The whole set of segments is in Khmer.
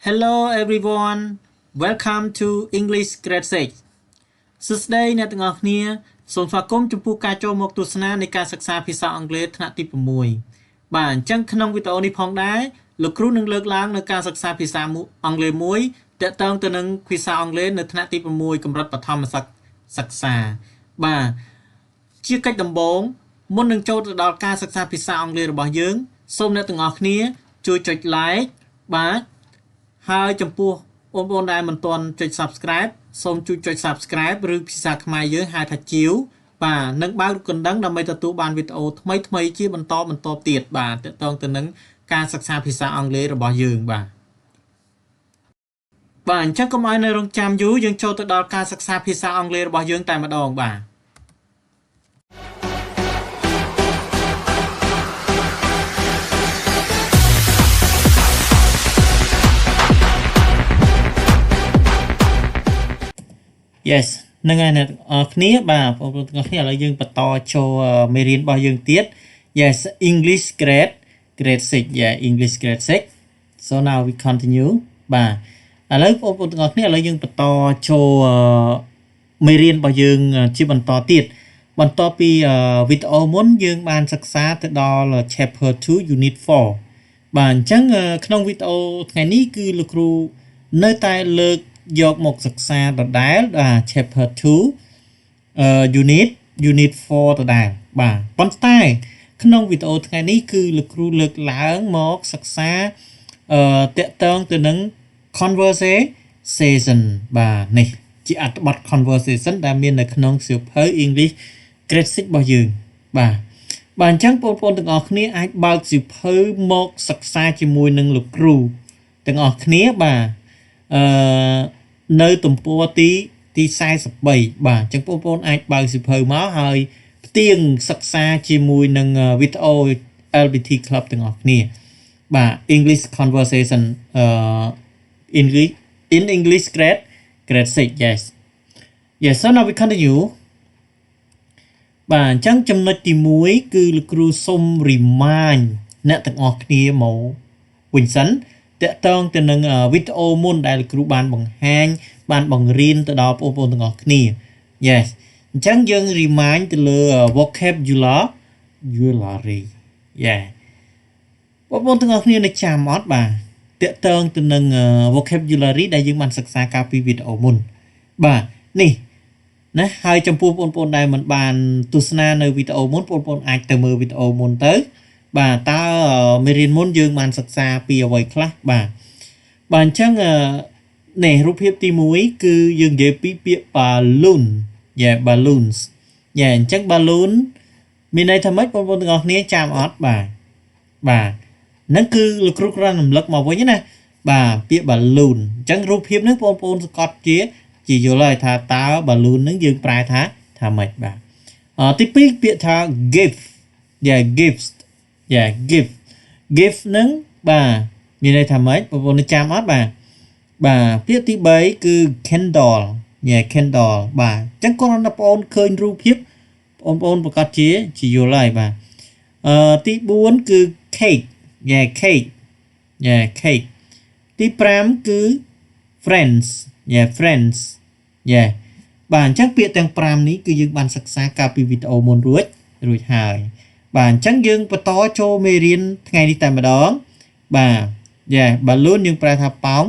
Hello everyone, welcome to English Grade 6. សួស្តីអ្នកទាំងអស់គ្នាសូមស្វាគមន៍ចំពោះការចូលមកទស្សនានៃការសិក្សាភាសាអង់គ្លេសថ្នាក់ទី6បាទអញ្ចឹងក្នុងវីដេអូនេះផងដែរលោកគ្រូនឹងលើកឡើងនៅការសិក្សាភាសាអង់គ្លេសមួយទាក់ទងទៅនឹងភាសាអង់គ្លេសនៅថ្នាក់ទី6កម្រិតបឋមសិក្សាបាទជាកិច្ចដំបូងមុននឹងចូលទៅដល់ការសិក្សាភាសាអង់គ្លេសរបស់យើងសូមអ្នកទាំងអស់គ្នាជួយចុច like បាទហើយចំពោះបងប្អូនដែលមិនទាន់ចុច Subscribe សូមជួយចុច Subscribe ឬភាសាខ្មែរយើងហៅថាជាវបាទនិងបើករូបកណ្ដឹងដើម្បីទទួលបានវីដេអូថ្មីៗជាបន្តទៀតបាទទាក់ទងទៅនឹងការសិក្សាភាសាអង់គ្លេសរបស់យើងបាទអញ្ចឹងកុំឲ្យនៅរង់ចាំយូរយើងចូលទៅដល់ការសិក្សាភាសាអង់គ្លេសរបស់យើងតែម្ដងបាទYes នឹងហើយអ្នកគ្នាបាទបងប្អូនទាំងអស់គ្នាឥឡូវយើងបន្តចូលមេរៀនរបស់យើងទៀត Yes English grade 6 yeah English grade 6 so now we continue បាទឥឡូវបងប្អូនទាំងអស់គ្នាឥឡូវយើងបន្តចូលមេរៀនរបស់យើងជាបន្តទៀតបន្ទាប់ពីវីដេអូមុនយើងបានសិក្សាទៅដល់ chapter 2 unit 4បាទអញ្ចឹងក្នុងវីដេអូថ្ងៃនេះគឺលោកគ្រូនៅតែលើកយកមកសិក្សាដដែលchapter 2 unit 4ដដែលបាទប៉ុន្តែក្នុងវីដេអូថ្ងៃនេះគឺលោកគ្រូលើកឡើងមកសិក្សាតាក់ទងទៅនឹង conversation បាទនេះជាអត្ថបទ conversation ដែលមាននៅក្នុងសៀវភៅ English Grade 6របស់យើងបាទអញ្ចឹងបងប្អូនទាំងអស់គ្នាអាចបើកសៀវភៅមកសិក្សាជាមួយនឹងលោកគ្រូទាំងអស់គ្នាបាទនៅទំព័រទី43បាទអញ្ចឹងបងប្អូនអាចបើកសៀវភៅមកហើយផ្ទៀងសិក្សាជាមួយនឹងវីដេអូ LBT Club ទាំងអស់គ្នាបាទ English conversation English grade 6 yes so now we continue បាទអញ្ចឹងចំណុចទី1គឺលោកគ្រូសូម remind អ្នកទាំងអស់គ្នាមកវិញសិនតាក់ទងទៅនឹងវីដេអូមុនដែលលោកគ្រូបានបង្ហាញបានបង្រៀនទៅដល់បងប្អូនទាំងអស់គ្នា Yes អញ្ចឹងយើង remind ទៅលើ vocabulary Yeah បងប្អូនទាំងអស់គ្នានៅចាំអត់បាទតាក់ទងទៅនឹង vocabulary ដែលយើងបានសិក្សាកាលពីវីដេអូមុនបាទនេះណាហើយចំពោះបងប្អូនដែលមិនបានទស្សនានៅវីដេអូមុនបងប្អូនអាចទៅមើលវីដេអូមុនទៅបាទតើមេរៀនមុនយើងបានសិក្សាពីអ្វីខ្លះបាទអញ្ចឹងនេះរូបភាពទី1គឺយើងនិយាយពីពាក្យ balloon balloons អញ្ចឹង balloon មានន័យថាម៉េចបងប្អូនទាំងអស់គ្នាចាំអត់បាទហ្នឹងគឺលោកគ្រូគ្រាន់រំលឹកមកវិញណាបាទពាក្យ balloon អញ្ចឹងរូបភាពហ្នឹងបងប្អូនសង្កត់ជាយល់ហើយថាតើ balloon ហ្នឹងយើងប្រែថាម៉េចបាទទី2ពាក្យថា gift gift ហ្នឹងបាទមានន័យថាម៉េចបងប្អូនចាំអត់បាទពាក្យទី3គឺ candle candle បាទអញ្ចឹងគាត់បងប្អូនឃើញរូបភាពបងប្អូនប្រកាសជាយល់ហើយបាទទី4គឺ cake cake ទី5គឺ friends បាទអញ្ចឹងពាក្យទាំង5នេះគឺយើងបានសិក្សាកាលពីវីដេអូមុនរួចហើយបាទអញ្ចឹងយើងបន្តចូលមេរៀនថ្ងៃនេះតែម្ដងបាទ balloon យើងប្រែថាប៉ោង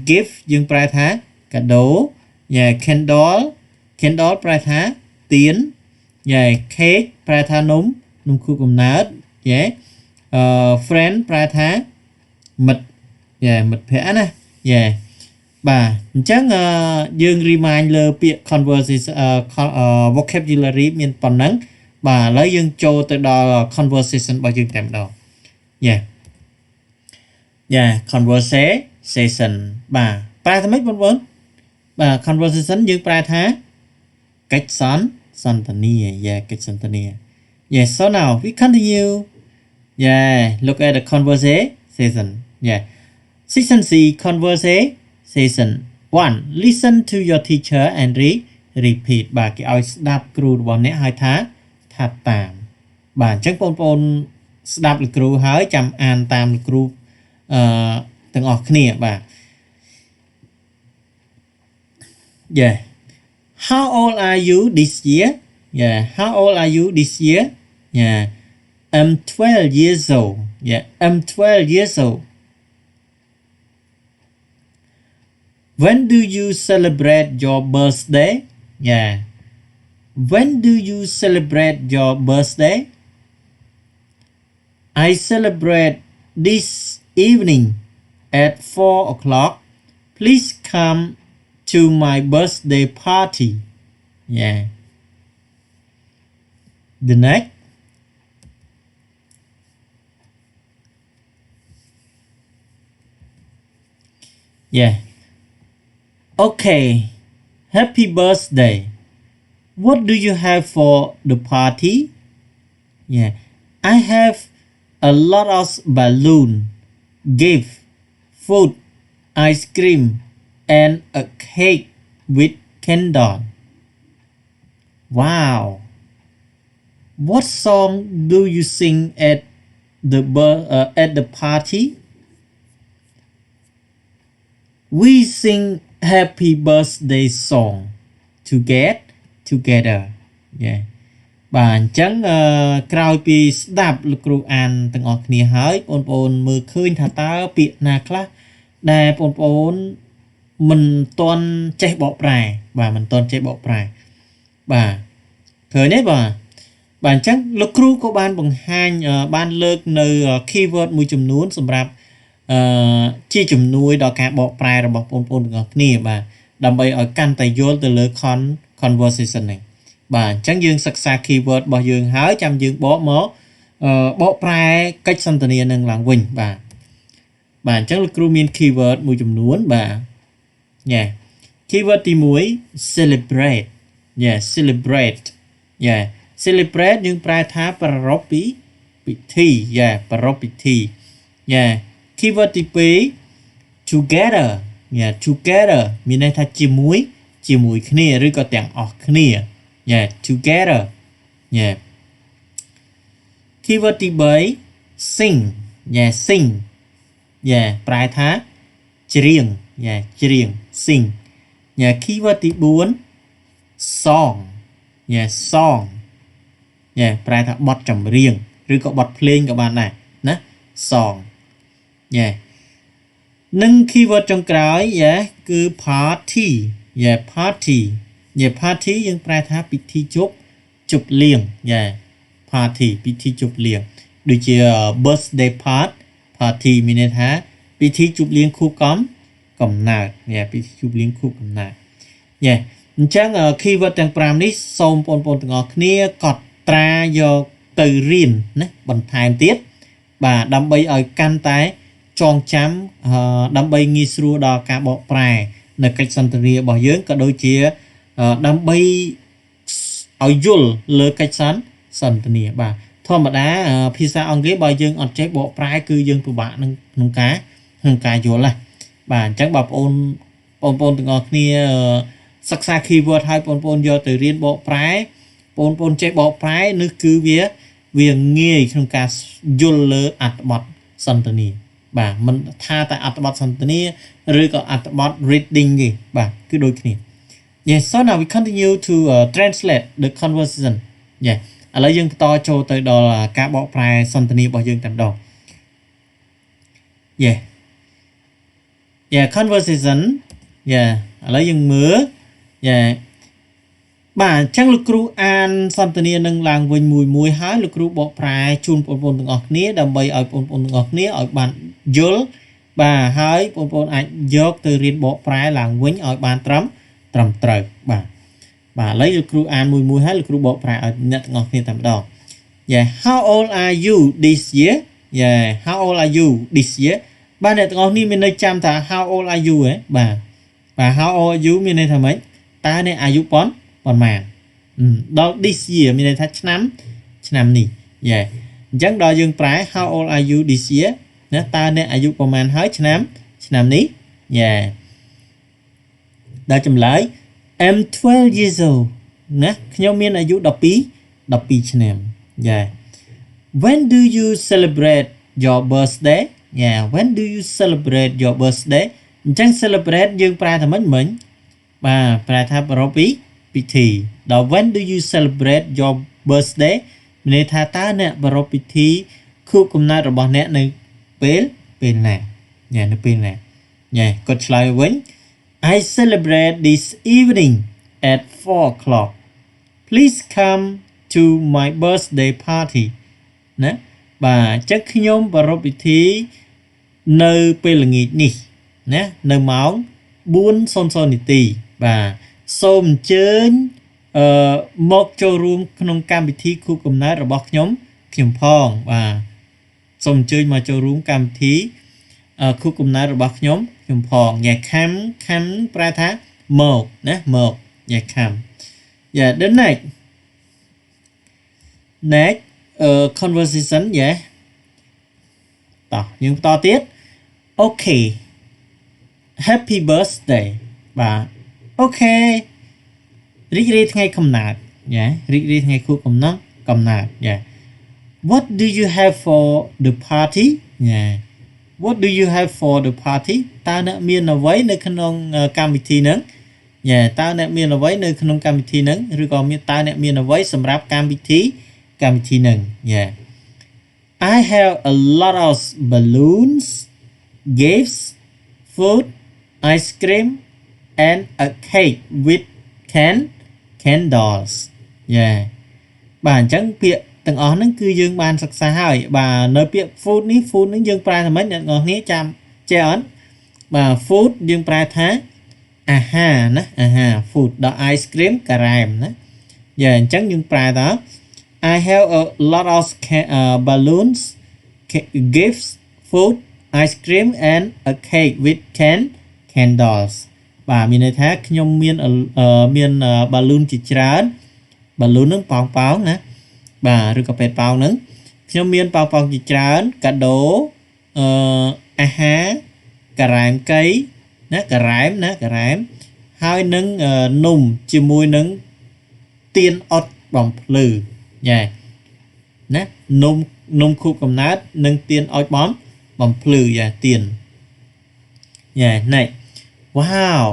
gift យើងប្រែថាកាដូ candle ប្រែថាទៀន cake ប្រែថានំខួបកំណើតfriend ប្រែថាមិត្តមិត្តភក្តិណាបាទអញ្ចឹងយើង remind លើពាក្យ conversation vocabulary មានប៉ុណ្ណឹងបាទឥឡូវយើងចូលទៅដល់ conversation របស់យើងតែម្ដងconversation បាទប្រែថាម៉េចបងប្អូនបាទ conversation យើងប្រែថាកិច្ចសន្ទនាកិច្ចសន្ទនា so now we continue look at the conversation section C conversation 1 listen to your teacher and repeat បាទគេឲ្យស្ដាប់គ្រូរបស់អ្នកហើយថាតាមបាទអញ្ចឹងបងប្អូនស្ដាប់លោកគ្រូហើយចាំអានតាមលោកគ្រូ ទាំងអស់គ្នាបាទ yeah how old are you this year yeah how old are you this year yeah I'm 12 years old yeah I'm 12 years old when do you celebrate your birthday yeah when do you celebrate your birthday I celebrate this evening at 4 o'clock. Please come to my birthday party. Yeah. The next. Yeah. Okay. Happy birthday. What do you have for the party? Yeah. I have a lot of balloon, gift, food, ice cream, and a cake with candle. Wow. What song do you sing at the party? We sing happy birthday song together. Yeah. បាទអញ្ចឹងក្រោយពីស្ដាប់លោកគ្រូអានទាំងអស់គ្នាហើយបងប្អូនមើលឃើញថាតើពាក្យណាខ្លះដែលបងប្អូនមិនទាន់ចេះបកប្រែបាទមិនទាន់ចេះបកប្រែបាទឃើញទេបាទបាទអញ្ចឹងលោកគ្រូក៏បានបង្ហាញបានលើកនៅ keyword មួយចំនួនសម្រាប់ជាជំនួយដល់ការបកប្រែរបស់បងប្អូនទាំងអស់គ្នាបាទដើម្បីឲ្យកាន់តែយល់ទៅលើ conversation នេះបាទអញ្ចឹងយើងសិក្សា keyword របស់យើងហើយចាំយើងបកមកបកប្រែកិច្ចសន្ទនានឹងឡើងវិញបាទបាទអញ្ចឹងលោកគ្រូមាន keyword មួយចំនួនបាទញ៉េ keyword ទី1 celebrate celebrate celebrate យើងប្រែថាប្រារព្ធពិធីប្រារព្ធពិធី keyword ទី2 together together មានន័យថាជាមួយគ្នាឬក៏ទាំងអស់គ្នាtogether keyword ទី3 sing sing ប្រែថាច្រៀងsing keyword ទី4 song song ប្រែថាបទចម្រៀងឬក៏បទភ្លេងក៏បានដែរណា song និង keyword ចុងក្រោយគឺ party party យើងប្រែថាពិធីជប់លៀងparty ពិធីជប់លៀងដូចជា birthday party មានន័យថាពិធីជប់លៀងខួបកំណើតពិធីជប់លៀងខួបកំណើតអញ្ចឹង keyword ទាំង5នេះសូមបងប្អូនទាំងអស់គ្នាកត់ត្រាយកទៅរៀនណាបន្ថែមទៀតបាទដើម្បីឲ្យកាន់តែចងចាំដើម្បីងាយស្រួលដល់ការបកប្រែនៅកិច្ចសន្ទនារបស់យើងក៏ដូចជាដើម្បីឲ្យយល់លើកិច្ចសន្ទនាបាទធម្មតាភាសាអង់គ្លេសបើយើងអត់ចេះបកប្រែគឺយើងពិបាកក្នុងការយល់ណាបាទអញ្ចឹងបងប្អូនទាំងអស់គ្នាសិក្សា keyword ឲ្យបងប្អូនយកទៅរៀនបកប្រែបងប្អូនចេះបកប្រែនោះគឺវាងាយក្នុងការយល់លើអត្ថបទសន្ទនាបាទមិនថាតែអត្ថបទសន្ទនាឬក៏អត្ថបទ reading ទេបាទគឺដូចគ្នា Yes so now we continue to translate the conversation ឥឡូវយើងបន្តចូលទៅដល់ការបកប្រែសន្ទនារបស់យើងតែម្ដង conversation ឥឡូវយើងមើលបាទអញ្ចឹងលោកគ្រូអានសន្ទនានឹងឡើងវិញមួយហើយលោកគ្រូបកប្រែជូនបងប្អូនទាំងអស់គ្នាដើម្បីឲ្យបងប្អូនទាំងអស់គ្នាឲ្យបានយល់បាទហើយបងប្អូនអាចយកទៅរៀនបកប្រែឡើងវិញឲ្យបានត្រឹមត្រូវបាទឥឡូវលោកគ្រូអានមួយហើយលោកគ្រូបកប្រែឲ្យអ្នកទាំងអស់គ្នាតែម្ដង How old are you this year How old are you this year បាទអ្នកទាំងអស់គ្នាមានន័យចាំថា How old are you បាទ How old are you មានន័យថាម៉េចតើអ្នកអាយុប៉ុន្មានដល់ this year មានន័យថាឆ្នាំនេះអញ្ចឹងដល់យើងប្រែ How old are you this year ណាតើអ្នកអាយុប៉ុន្មានហើយឆ្នាំនេះដល់ចម្លើយ I'm 12 years old ណាខ្ញុំមានអាយុ12ឆ្នាំWhen do you celebrate your birthday yeah when do you celebrate your birthday អញ្ចឹង celebrate យើងប្រើថាម៉េចមិញបាទប្រើថាប្រពៃពិធីដល់ when do you celebrate your birthday មានន័យថាតើអ្នកប្រារព្ធពិធីខួបកំណើតរបស់អ្នកនៅពេលណាយ៉ានៅពេលណាយ៉ាគាត់ឆ្លើយវិញ I celebrate this evening at 4 o'clock please come to my birthday party ណាបាទអញ្ចឹងខ្ញុំប្រារព្ធពិធីនៅពេលល្ងាចនេះណានៅម៉ោង 4:00 នាទីបាទសូមអញ្ជើញមកចូលរួមក្នុងកម្មវិធីខួបកំណើតរបស់ខ្ញុំផងបាទសូមអញ្ជើញមកចូលរួមកម្មវិធីខួបកំណើតរបស់ខ្ញុំផងញ៉ែ come ប្រែថាមកណាមកញ៉ែ come yeah the next conversation yeah តោះយើងបន្តទៀត okay happy birthday បាទ okay រីករាយថ្ងៃកំណើតយ៉ារីករាយថ្ងៃខួបកំណើតយ៉ា what do you have for the party យ៉ា what do you have for the party តើអ្នកមានអ្វីនៅក្នុងកម្មវិធីហ្នឹងយ៉ាតើអ្នកមានអ្វីនៅក្នុងកម្មវិធីហ្នឹងឬក៏មានតើអ្នកមានអ្វីសម្រាប់កម្មវិធីហ្នឹងយ៉ា I have a lot of balloons gifts food ice cream and a cake with candles យ៉ាបាទអញ្ចឹងពាក្យទាំងអស់ហ្នឹងគឺយើងបានសិក្សាហើយបាទនៅពាក្យ food នេះយើងប្រើថាម៉េចអ្នកនរគ្នាចាំចេះអត់បាទ food យើងប្រើថាអាហារណាអាហារ food ដល់ ice cream ការ៉េមណាយ៉ាអញ្ចឹងយើងប្រើថា I have a lot of balloons gifts food ice cream and a cake with candles បាទមានន័យថាខ្ញុំមាន balloon ជាច្រើន balloon ហ្នឹងប៉ោងណាបាទឬក៏ពេតប៉ោងហ្នឹងខ្ញុំមានប៉ោងជាច្រើនកាដូអាហារការ៉ែមកៃណាការ៉ែមហើយនឹងនំជាមួយនឹងទៀនអុតបំភ្លឺយ៉ាណានំខួបកំណើតនិងទៀនអុតបំភ្លឺយ៉ាទៀនយ៉ាណែ wow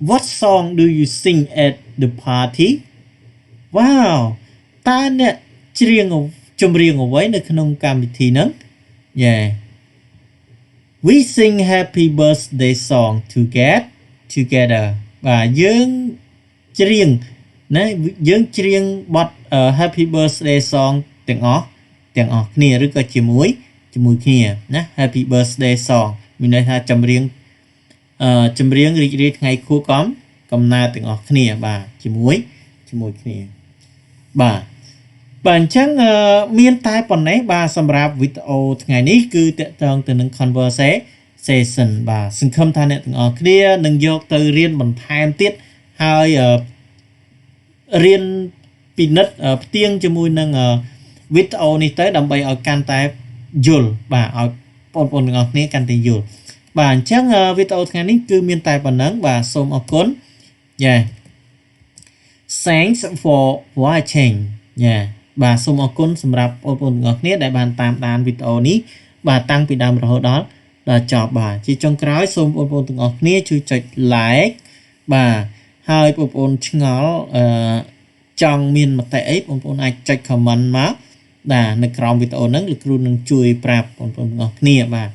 what song do you sing at the party wow តើអ្នកចម្រៀងអ្វីនៅក្នុងកម្មវិធីហ្នឹង yeah we sing happy birthday song together បាទយើងច្រៀងណាយើងច្រៀងបទ happy birthday song ទាំងអស់គ្នាឬក៏ជាមួយគ្នាណា happy birthday song មានន័យថាចម្រៀងរីករាយថ្ងៃខួបកំណើតទាំងអស់គ្នាបាទជាមួយគ្នាបាទអញ្ចឹងមានតែប៉ុណ្ណេះបាទសម្រាប់វីដេអូថ្ងៃនេះគឺតកតងទៅនឹង conversation បាទសង្ឃឹមថាអ្នកទាំងអស់គ្នានឹងយកទៅរៀនបន្ថែមទៀតហើយរៀនពិនិត្យផ្ទៀងជាមួយនឹងវីដេអូនេះទៅដើម្បីឲ្យកាន់តែយល់បាទឲ្យបងប្អូនទាំងអស់គ្នាកាន់តែយល់បាទអញ្ចឹងវីដេអូថ្ងៃនេះគឺមានតែប៉ុណ្ណឹងបាទសូមអរគុណយ៉ា Thanks for watching យ៉ាបាទសូមអរគុណសម្រាប់បងប្អូនទាំងអស់គ្នាដែលបានតាមដានវីដេអូនេះបាទតាំងពីដើមរហូតដល់ចប់បាទជាចុងក្រោយសូមបងប្អូនទាំងអស់គ្នាជួយចុច like បាទហើយបងប្អូនឆ្ងល់ចង់មានមតិអីបងប្អូនអាចចុច comment មកបាទនៅក្រោមវីដេអូហ្នឹងលោកគ្រូនឹងជួយប្រាប់បងប្អូនទាំងអស់គ្នាបាទ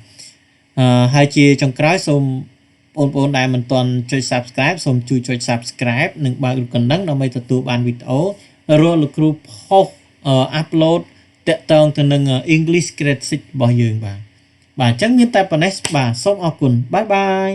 ហើយជាចុងក្រោយសូមបងប្អូនដែលមិនទាន់ចុច subscribe សូមជួយចុច subscribe និងបើករូបកណ្ដឹងដើម្បីទទួលបានវីដេអូរាល់លោកគ្រូផុសupload តាក់ទងទៅនឹង English Grade 6របស់យើងបាទអញ្ចឹងមានតែប៉ុណ្ណេះបាទសូមអរគុណបាយបាយ